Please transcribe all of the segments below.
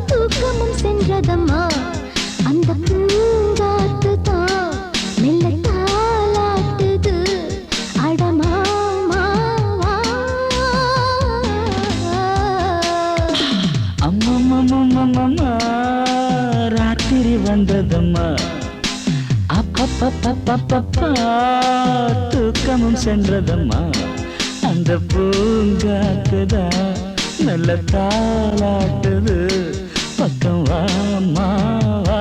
தூக்கமும் சென்றதம்மா அந்த பூங்காத்து தான் மெல்ல தாலாட்டுது அடமாமா அம்மம்மம்மம்மம்மா ராத்திரி வந்ததம்மா அப்பப்பப்பப்பப்பா தூக்கமும் சென்றதம்மா அந்த பூங்காத்துதான் நல்ல தாலாட்டுது பக்கம் வாமா வா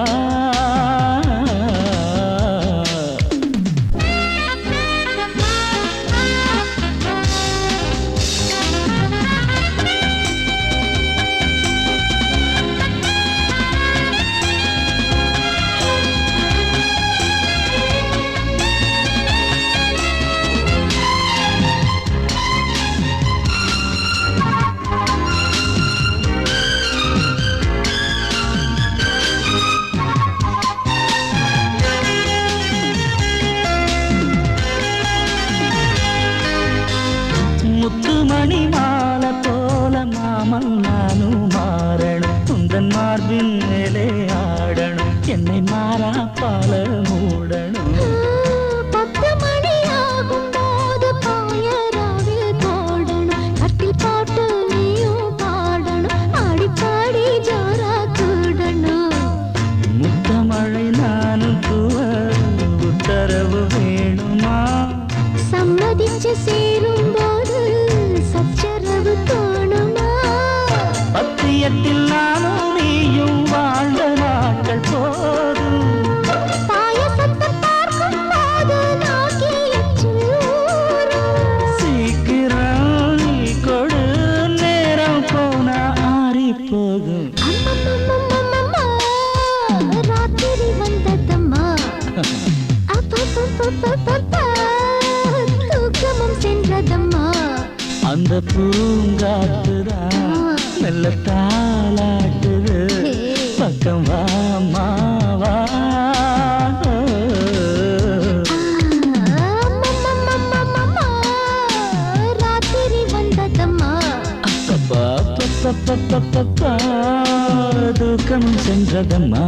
முத்துமணி மாலை போல மாமன் நானும் மாறணும் குந்தன் மார்பின் மேலே ஆடணும் என்னை மாறா பால மூடணும் 10 மணி ஆகும் போது பாயராவில் போடணும் கட்டில் பாட்டு நீயும் பாடணும் ஆடி பாடி ஜோரா கூடணும் முத்தமழை நானும் தூவ உத்தரவு வேணுமா சம்மதிச்சு சேரும் போது சச்சரவு தோணுமா பத்தியத்தில் நானும் நீயும் வாழ்ந்த நாட்கள் போதும் பாயசத்தை பார்க்கும் போது நாக்கி எச்சில் சீக்கிரம் நீ கொடு நேரம் போனா ஆறி போகும் அம்மம்மம்மம்மம்மா ராத்திரி வந்ததம்மா அப்பப்பப்பப்பப்பா தூக்கமும் சென்றதம்மா அந்த பூங்காத்துதான் நல்ல தாலாட்டுது பக்கம் வாமா வா அம்மம்மம்மம்மம்மா ராத்திரி வந்ததம்மா அப்பப்பப்பப்பப்பப்பா தூக்கம் சென்றதம்மா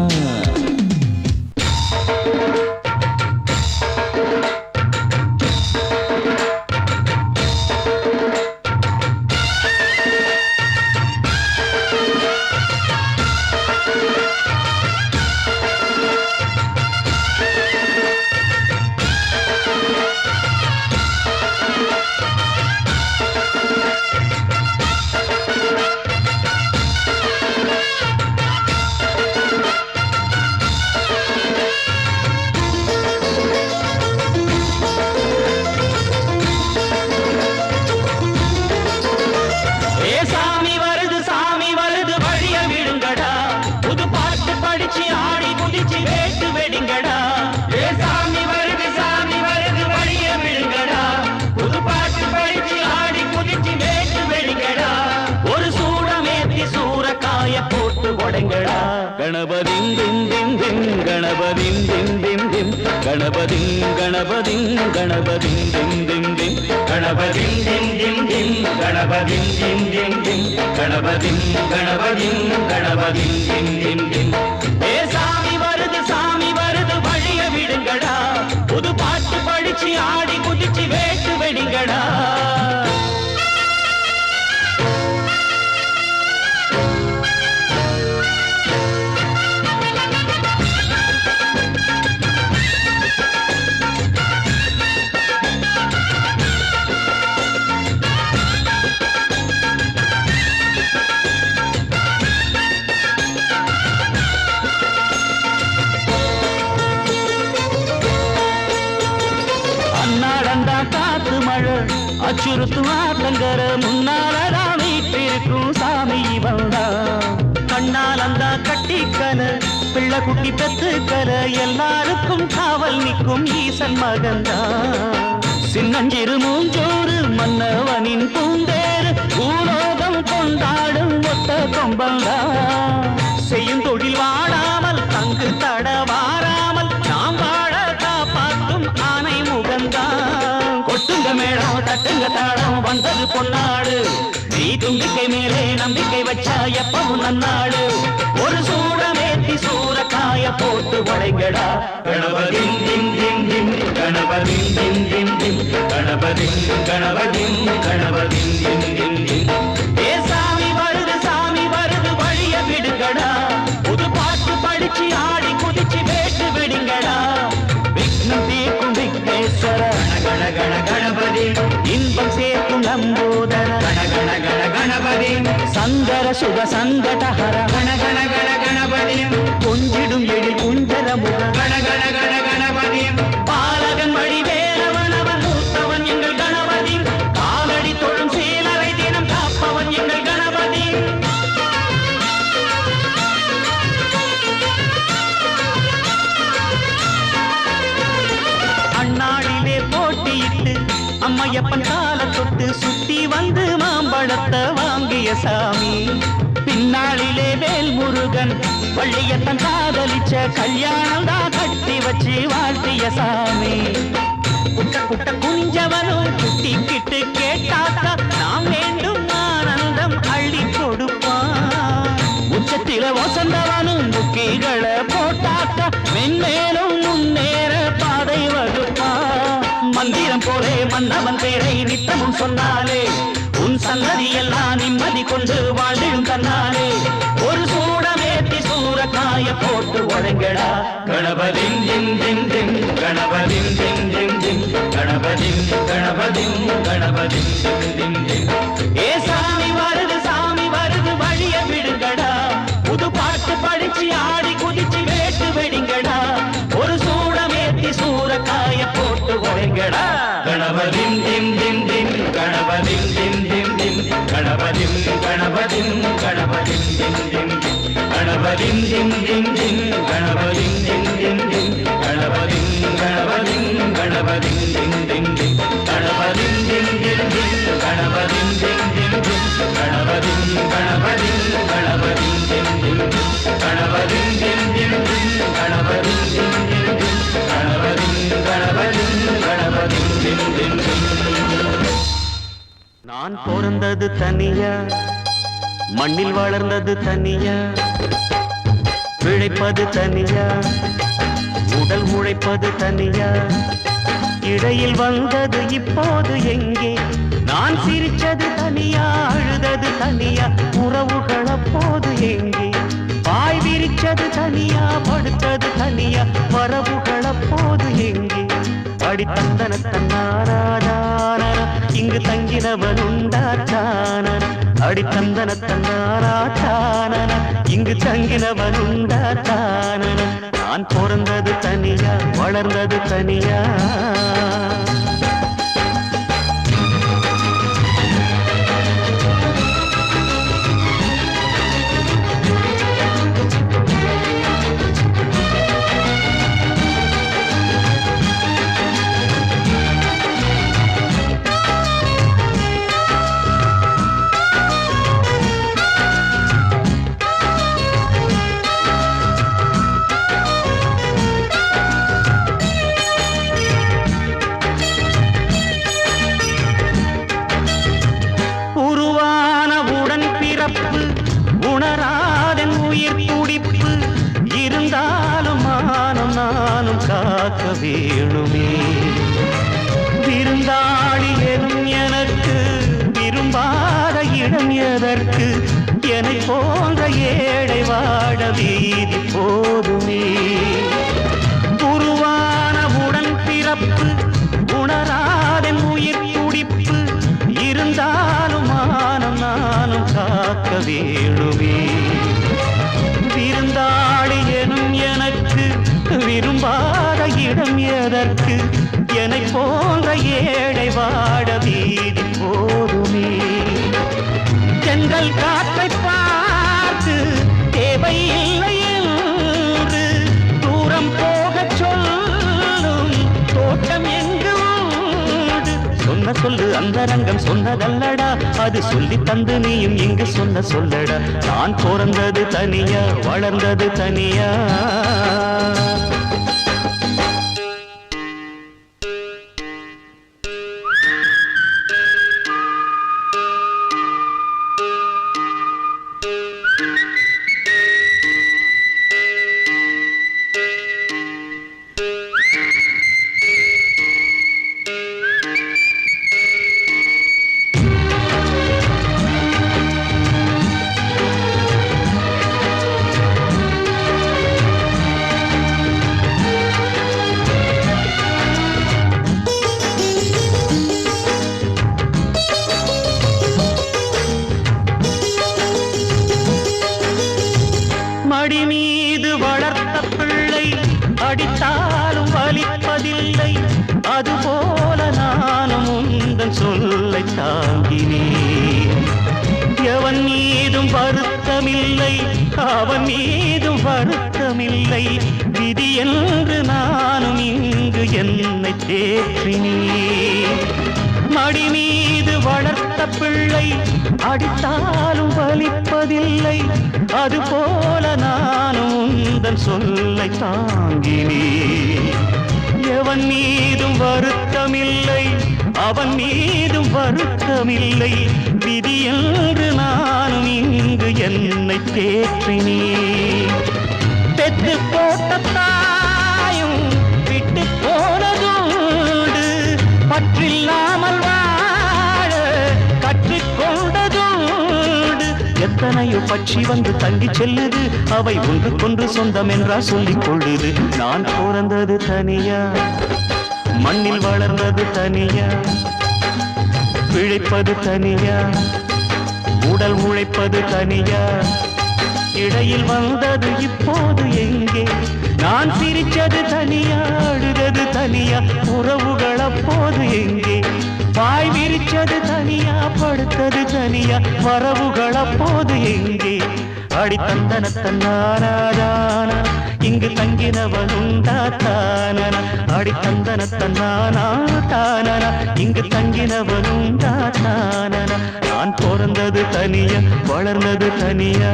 கணபதிம் திம் திம் திம் கணபதிம் திம் திம் திம் கணபதிம் கணபதிம் கணபதிம் திம் திம் திம் கணபதிம் திம் திம் திம் கணபதிம் திம் திம் திம் கணபதிம் கணபதிம் கணபதிம் திம் திம் திம் ஏ சாமி வருது வழிய விடுங்கடா புது பாட்டு படிச்சு ஆடி குதிச்சு வேட்டு வெடிங்கடா காத்து மழை அச்சுறுத்து ஆட்டங்கர முன்னாலதான் வீட்டிருக்கும் சாமி வந்தா கண்ணால் அந்த கட்டிக்கல பிள்ளை குட்டி பெத்துக்கல எல்லாருக்கும் காவல் நிற்கும் ஈசன் மகந்தா சின்னஞ்சிறு மூஞ்சோறு மன்னவனின் பூந்தேறு பூலோகம் கொண்டாடும் ஒத்த கொம்பந்தா செய்யும் தொழில் வாடாமல் தங்கு தட வாராமல் நாம் வாழ காப்பாற்றும் ஆனை முகந்தா கொட்டுங்க மேடம் தட்டுங்க தாடம் கொண்டாடும் வந்தது பொன்னாடு நீ தும்பிக்கை மேலே நம்பிக்கை வச்சா எப்பவும் நன்னாடு ஒரு சூடமேத்தி சூறக்காய போட்டு வளைங்கடா கணபதி திம் திம் திம் கணபதி திம் திம் திம் கணபதி கணபதி கணபதி திம் திம் திம் ஏ சாமி வருது வழிய விடுங்கடா புது பாட்டு படிச்சு ஆடி குதிச்சு வேட்டு விடுங்கடா விக்னம் தீர்க்கும் விக்னேஸ்வர கண கண கணபதி இன்பம் சேர்க்கும் நம்போதர கண கண கண கணபதி சந்தர சுக சங்கடஹர கண கண கண கணபதி கொஞ்சிடும் எழி குஞ்சர முக கண கண கண கணபதி பாலகன் வழி வேலவன் அவன் மூத்தவன் எங்கள் கணபதி காலடி தொழும் சீலரை தினம் காப்பவன் எங்கள் கணபதி அண்ணாடிலே போட்டியிட்டு அம்மையப்பன் கால தொட்டு சுத்தி வந்து மாம்பழத்தை வாங்கிய சாமி பின்னாளிலே வேல் முருகன் பள்ளியத்தன் காதலிச்ச கல்யாணம் தான் கட்டி வச்சு வாழ்த்திய சாமி குட்ட குட்ட குஞ்சவனும் குட்டிக்கிட்டு கேட்டாக்கா நாம் வேண்டும் ஆனந்தம் அள்ளி கொடுப்பான் உச்சத்தில வசந்தவனும் புக்கிகளை போட்டாக்கா மென்மேலும் முன்னேற பாதை வகுப்பான் மந்திரம் போலே மன்னவன் பேரை நித்தமும் சொன்னாலே உன் சந்ததி எல்லாம் நிம்மதி கொண்டு வாழ்ந்திடும் தன்னாலே ஒரு சூடமேத்தி சூறக்காய போட்டு ஒழுங்கடா கணபதி திம் திம் திம் கணபதி திம் திம் திம் கணபதி கணபதி கணபதி திம் திம் திம் ஏ சாமி வருது வழிய விடுங்கடா புது பாட்டு படிச்சு ஆடி குதிச்சு வேட்டு வெடிங்கடா ஒரு சூடமேத்தி சூறக்காய போட்டு ஒழுங்கடா கணபதி திம் திம் திம் கணபதி திம் திம் திம் கணபதி கணபதி கணபதி திம் திம் திம் கணபதி திம் திம் திம் கணபதி திம் திம் திம் கணபதி கணபதி கணபதி திம் திம் திம் கணபதி திம் திம் திம் கணபதி திம் திம் திம் கணபதி கணபதி கணபதி திம் திம் திம் கணபதி திம் திம் திம் கணபதி திம் திம் திம் கணபதி கணபதி கணபதி திம் திம் திம் நான் பிறந்தது தனியா மண்ணில் வளர்ந்தது தனியா பிழைப்பது தனியா உடல் உழைப்பது தனியா இடையில் வந்தது இப்போது எங்கே நான் சிரிச்சது தனியா அழுதது தனியா உறவுகள் அப்போது எங்கே பாய் விரிச்சது தனியா படுத்தது தனியா வரவுகள் அப்போது எங்கே அடி தந்தன தன்னாராதான இங்கு தங்கினவன் உண்டாத்தான அடி தந்தன தன்னாராதான இங்கு தங்கினவன் உண்டாத்தான நான் பிறந்தது தனியா வளர்ந்தது தனியா உணராதன் உயிர் துடிப்பு இருந்தாலும் மானம் நானும் காக்க வேணுமே விருந்தாளி எனும் எனக்கு விரும்பாத இடம் எதற்கு என்னை போன்ற ஏழை வாழ வீதி போதுமே உருவான உடன் பிறப்பு உணராதன் உயிர் துடிப்பு இருந்தாலும் மானம் நானும் காக்க வேணுமே விருந்தாளி எனும் எனக்கு விரும்பாத இடம் எதற்கு என்னை போன்ற ஏழை வாட வீதி போதுமே தென்றல் காற்றை பார்த்து தேவையில்லை என்று தூரம் போகச் சொல்லும் தோட்டம் எங்கு உண்டு சொன்ன சொல்லு அந்த ரங்கம் சொன்னதல்லடா அது சொல்லி தந்து நீயும் இங்கு சொன்ன சொல்லடா நான் பிறந்தது தனியா வளர்ந்தது தனியா துக்கமில்லை, அவன் மீதும் வருத்தமில்லை. விதி என்று நானும் இங்கு என்னை தேற்றினேன். மடி மீது வளர்த்த பிள்ளை அடித்தாலும் வலிப்பதில்லை. அதுபோல நானும் உந்தன் சொல்லை தாங்கினேன். எவன் மீதும் வருத்தமில்லை, அவன் மீதும் வருத்தமில்லை. விதி என்று நானும் இங்கு என்னை தேற்றினேன். பெற்று போட்ட தாயும் விட்டு போனதுண்டு, பற்றில்லாமல் வாழ கற்றுக்கொண்டதுண்டு. எத்தனையோ பட்சி வந்து தங்கி செல்லுது, அவை ஒன்றுக்கொன்று சொந்தம் என்றா சொல்லிக் கொள்ளுது. நான் பிறந்தது தனியா, மண்ணில் வளர்ந்தது தனியா, பிழைப்பது தனியா, உடல் உழைப்பது தனியா. இடையில் வந்தது இப்போது எங்கே? நான் சிரிச்சது தனியா, அழுதது தனியா, உறவுகள் அப்போது எங்கே? பாய் விரிச்சது தனியா, படுத்தது தனியா, வரவுகள் அப்போது எங்கே? அடி தந்தன தன்னானாதானா, இங்கு தங்கினவனுண்டா தானன. அடி தந்தன தன்னானா தானன, இங்கு தங்கினவனுண்டா தானன. நான் பிறந்தது தனியா, வளர்ந்தது தனியா.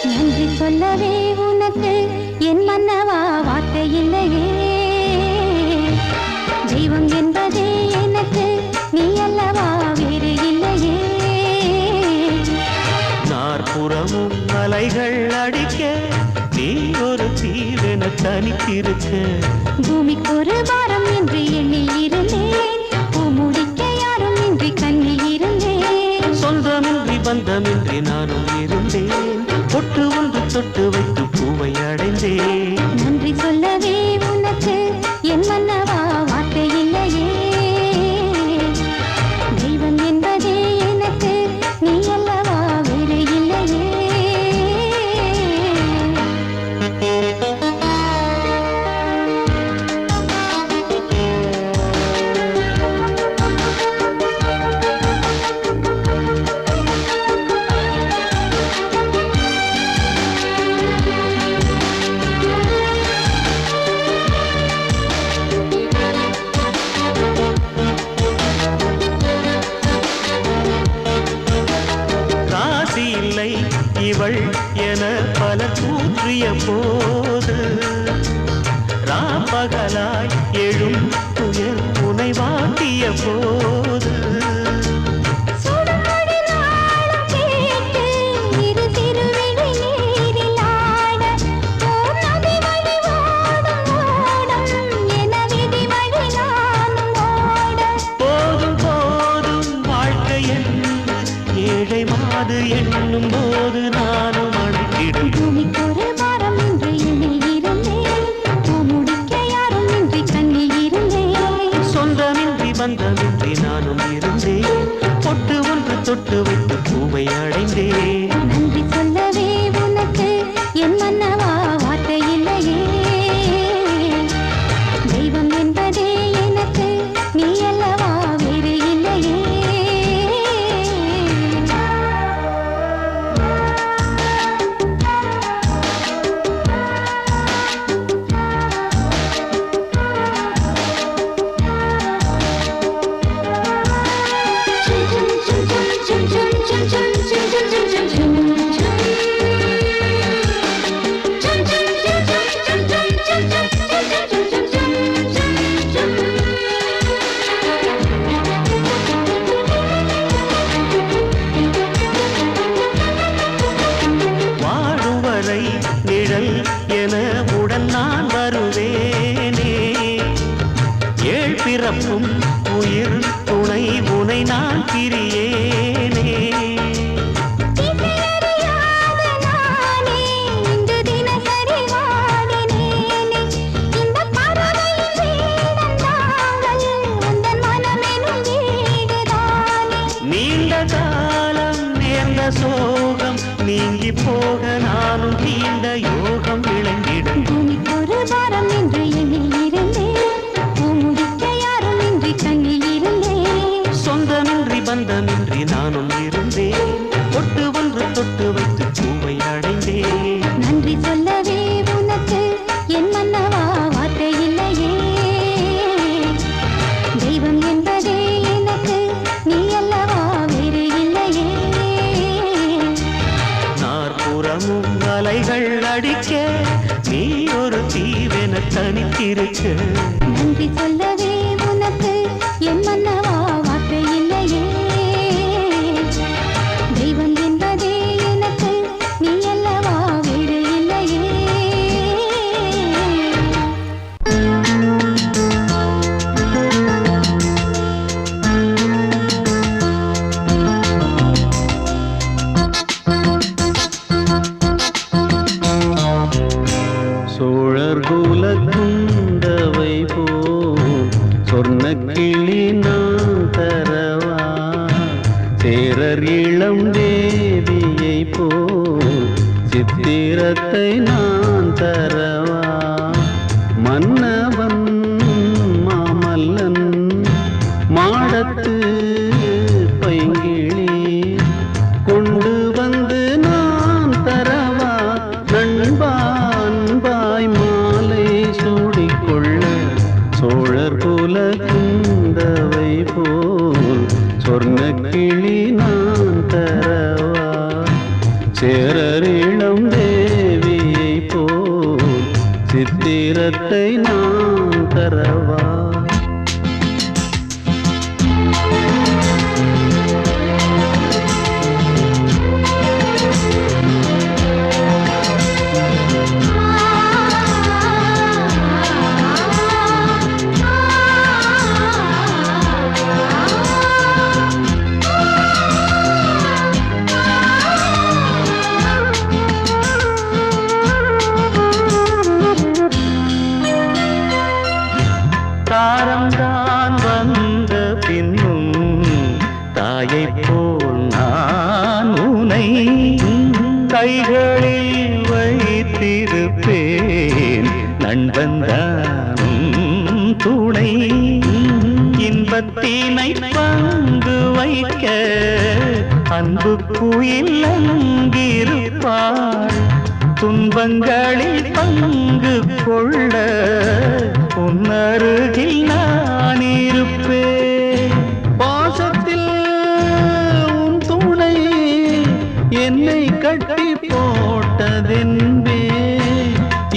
நன்றி சொல்லவே உனக்கு என் மன்னவா வார்த்தை இல்லையே. தெய்வம் என்பதே எனக்கு நீ அல்லவா, வேறு இல்லையே. நாற்புறமும் அலைகள் அடிக்க நீ ஒரு தீவென தனித்திருக்க. பூமிக்கு ஒரு வாரம் என்று எண்ணில் இருந்தேன், பூ முடிக்க யாரும் இன்றி கண்ணில் இருந்தேன். சொந்தமின்றி பந்தமின்றி நானும் இருந்தேன், தொட்டு ஒன்று தொட்டு வைத்து பூவை அடைந்தேன். நன்றி சொல்லவே உனக்கு என் மன்னவா வார்த்தை இல்லையே. தெய்வம் என்பதே எனக்கு நீ அல்லவா, வேறு இல்லையே. இவள் என பல கூற்றிய போது, ராப்பகலாய் எழும் துயர் உனை வாட்டிய போது, போதும் போதும் வாழ்க்கை என்று ஏழை மாது எண்ணும் போது நானும் அழைத்திடும். பூமிக்கு ஒரு வாரம் என்று எண்ணில் இருந்தேன், பூ முடிக்க யாரும் இன்றி கண்ணில் இருந்தேன். சொந்தமின்றி பந்தமின்றி நானும் இருந்தேன், பொட்டு ஒன்று தொட்டு வைத்து பூவை அடைந்தேன். நன்றி சொல்லவே உனக்கு என் மன்னவா வார்த்தை இல்லையே. தெய்வம் என்பதே எனக்கு நீ அல்லவா, வேறு இல்லையே. வாழுவரை நிழல் என உடன் நான் வருவேனே, ஏழ் பிறப்பும் உயிர் துணை உனை நான் பிரியேனே. சோகம் நீங்கி போக நானும் தீண்ட யோகம் விளங்கிடும். பூமிக்கு ஒரு வாரம் என்று எண்ணில் இருந்தேன், பூமுடிக்க யாரும் இன்றி கண்ணில் இருந்தேன். சொந்தமின்றி பந்தமின்றி நானும் இருந்தேன், தொட்டு ஒன்று தொட்டு வைத்து பூவை அடைந்தேன். நன்றி சொல்லவே உனக்கு என் மன்னவா வார்த்தை இல்லையே, தெய்வம் என்பதே எனக்கு நீ அல்லவா வேறு இல்லையே. நாற்புறமும் அலைகள் அடிக்க நீ ஒரு தீவென தனித்திருக்க. நன்றி சொல்லவே உனக்கு என் மன்னவா வார்த்தை இல்லையே, தெய்வம் என்பதே எனக்கு நீ அல்லவா வேறு இல்லையே. சோழர் குலக்குந்தவை போல் சொர்ணக்கிளி நான் தரவா, சேரர் இளம் தேவியை போல் சித்திரத்தை நான் தரவா. மன்னவன் மாமல்லன் மாடத்து பைங்கிளி கொண்டு வந்து நான் தரவா. நண்பாய் மாலை சூடிக்கொள்ள சோழர் குல குந்தவை போல் சொர்ணக்கிளி நான் தரவா. சேரரிளம் தேவியை போல் சித்திரத்தை நான் தரவா. தாரம்தான் வந்த பின்னும் தாயைப் போல் நான் உனை கைகளில் வைத்திருப்பேன். நண்பன்தானும் துணை இன்பத்தினை பங்கு வைக்க அன்பு குயில் அங்கிருப்பாள். துன்பங்களில் பங்கு கொள்ள உன்னருகில் நான் இருப்பேன். பாசத்தில் உன் துணை என்னை கட்டி போட்டதென்பே,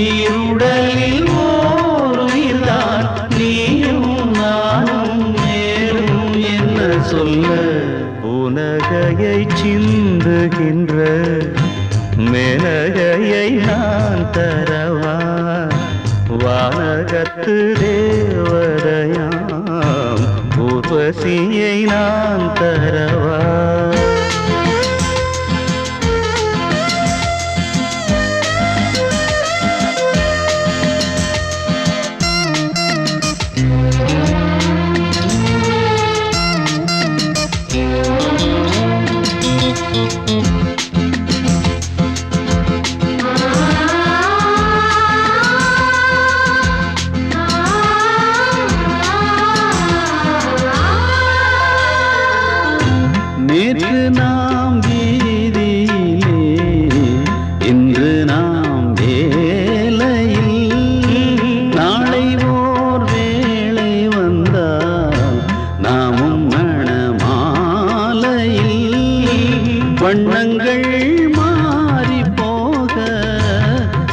இருடலில் ஓருயிர்தான் நீயும் நானும் நேரும் என்ன சொல்ல. உனகையை சிந்துகின்ற மேனகையை நான் தரவா. வானகத்து தேவதையாம் ஊர்வசியை நான் தரவா. நேற்று நாம் வீதியிலே, இன்று நாம் வேலையில், நாளை ஓர் வேளை வந்தால் நாமும் மணமாலையில். வண்ணங்கள் மாறி போக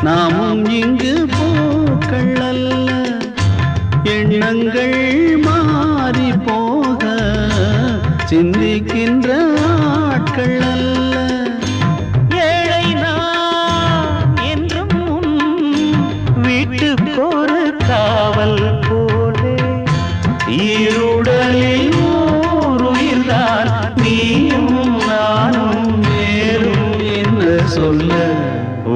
நாமும் இங்கு பூக்கள் அல்ல, எண்ணங்கள் மாறி போக சிந்திக்கின்ற ஆட்கள் அல்ல. ஏழை நான் என்றும் வீட்டுக்கொரு காவல் போலே, இருடலில் ஓருயிர்தான் நீயும் நானும் வேறும் என்ன சொல்ல.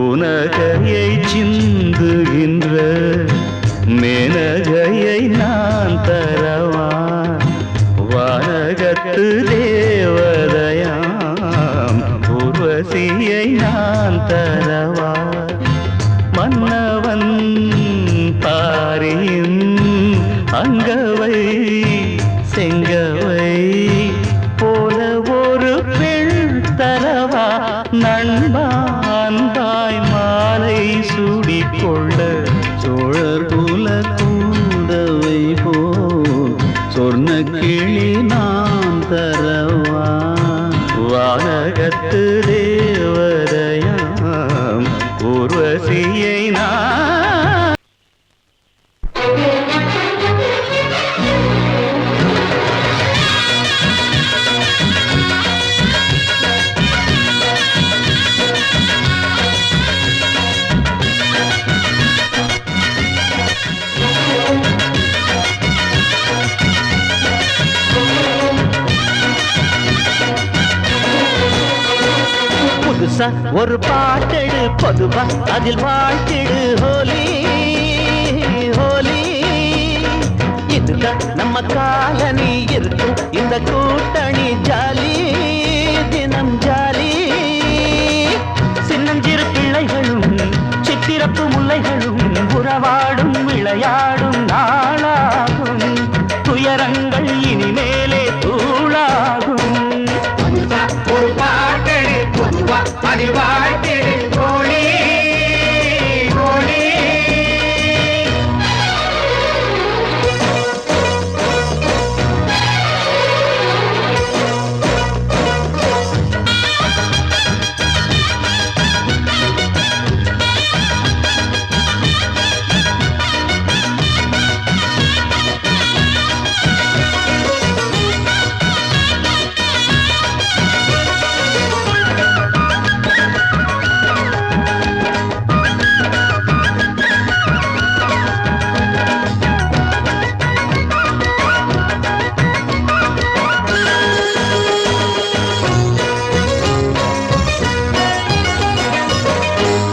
உனகையை சிந்துகின்ற மேனகையை நான் தரவா. வானகத்து தேவதையாம் நான் தரவா மன்னவன் பாரின் அங்கவை செங்கவை போல ஒரு பெண் தரவா நண்பா அன்பாய் மாலை சூடிக்கொள்ள சோழர் குல கூடவை போ சொர்ண கிளி நான் தரவா வானகத்து தேவதையாம் ஊர்வசியை நான் புதுசா ஒரு பாட்டெடு பொதுவா அதில் வாழ்த்திடு ஹோலி ஹோலி இதுதான் நம்ம காலனி இருக்கும் இந்த கூட்டணி ஜாலி தினம் ஜாலி சின்னஞ்சிறு பிள்ளைகளும் சித்திரப்பு முல்லைகளும் உறவாடும் விளையாடும் நாளாகும் துயரங்கள் இனிமேலே தூளாகும் ஒரு பாட்டெடு பொதுவா அதில் வாழ்த்திடு ஹோலி ஹோலி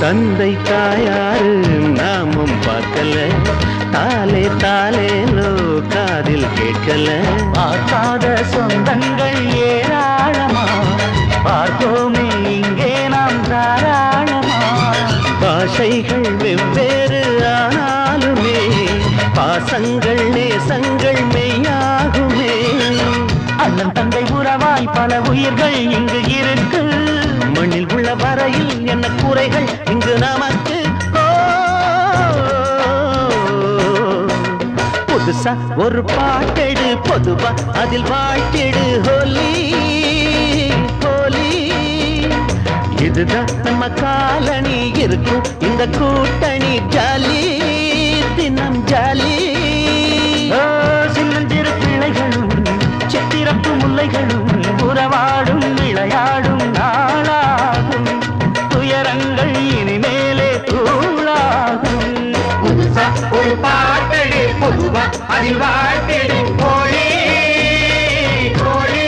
தந்தை தாயாரு நாமும் பார்க்கல தாலே தாலேலோ காதில் கேட்கல பார்க்காத சொந்தங்கள் ஏராளமா பார்ப்போமே இங்கே நாம் தாராளமா பாஷைகள் வெவ்வேறு ஆனாலுமே பாசங்கள் நேசங்கள் மெய்யாகுமே அண்ணன் தங்கை உறவாய் பல உயிர்கள் இங்கு இருக்கு மண்ணில் உள்ள வரையில் என்ன குறைகள் இங்கு நமக்கு புதுசா ஒரு பாட்டெடு பொதுவா அதில் வாழ்த்திடு ஹோலி ஹோலி இதுதான் நம்ம காலனி இருக்கும் இந்த கூட்டணி ஜாலி தினம் ஜாலி சின்னஞ்சிறு பிள்ளைகளும் சித்திரப்பு முல்லைகளும் உறவாடும் விளையாடும் நாளாகும் துயரங்கள் இனிமேலே தூளாகும் புதுசா ஒரு பாட்டெடு பொதுவா அதில் வாழ்த்திடு ஹோலி ஹோலி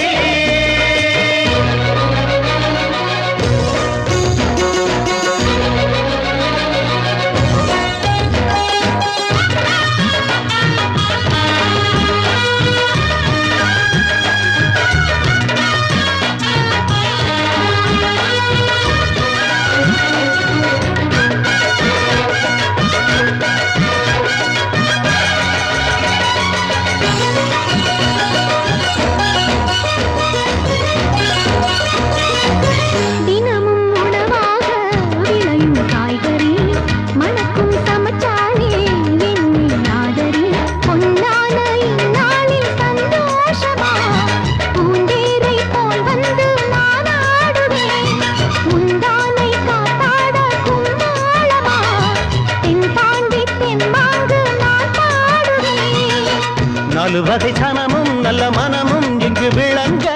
நாலு வகை சனமும் நல்ல மனமும் இங்கு விளங்க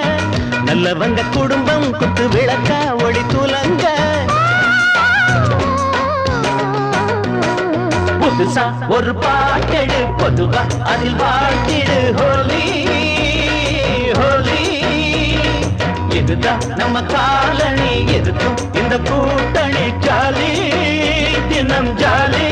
நல்லவங்க குடும்பம் குத்து விளக்க ஒளி துலங்க புதுசா ஒரு பாட்டெடு பொதுவா அதில் வாழ்த்திடு ஹோலி ஹோலி இதுதான் நம்ம காலனி இருக்கும் இந்த கூட்டணி ஜாலி தினம் ஜாலி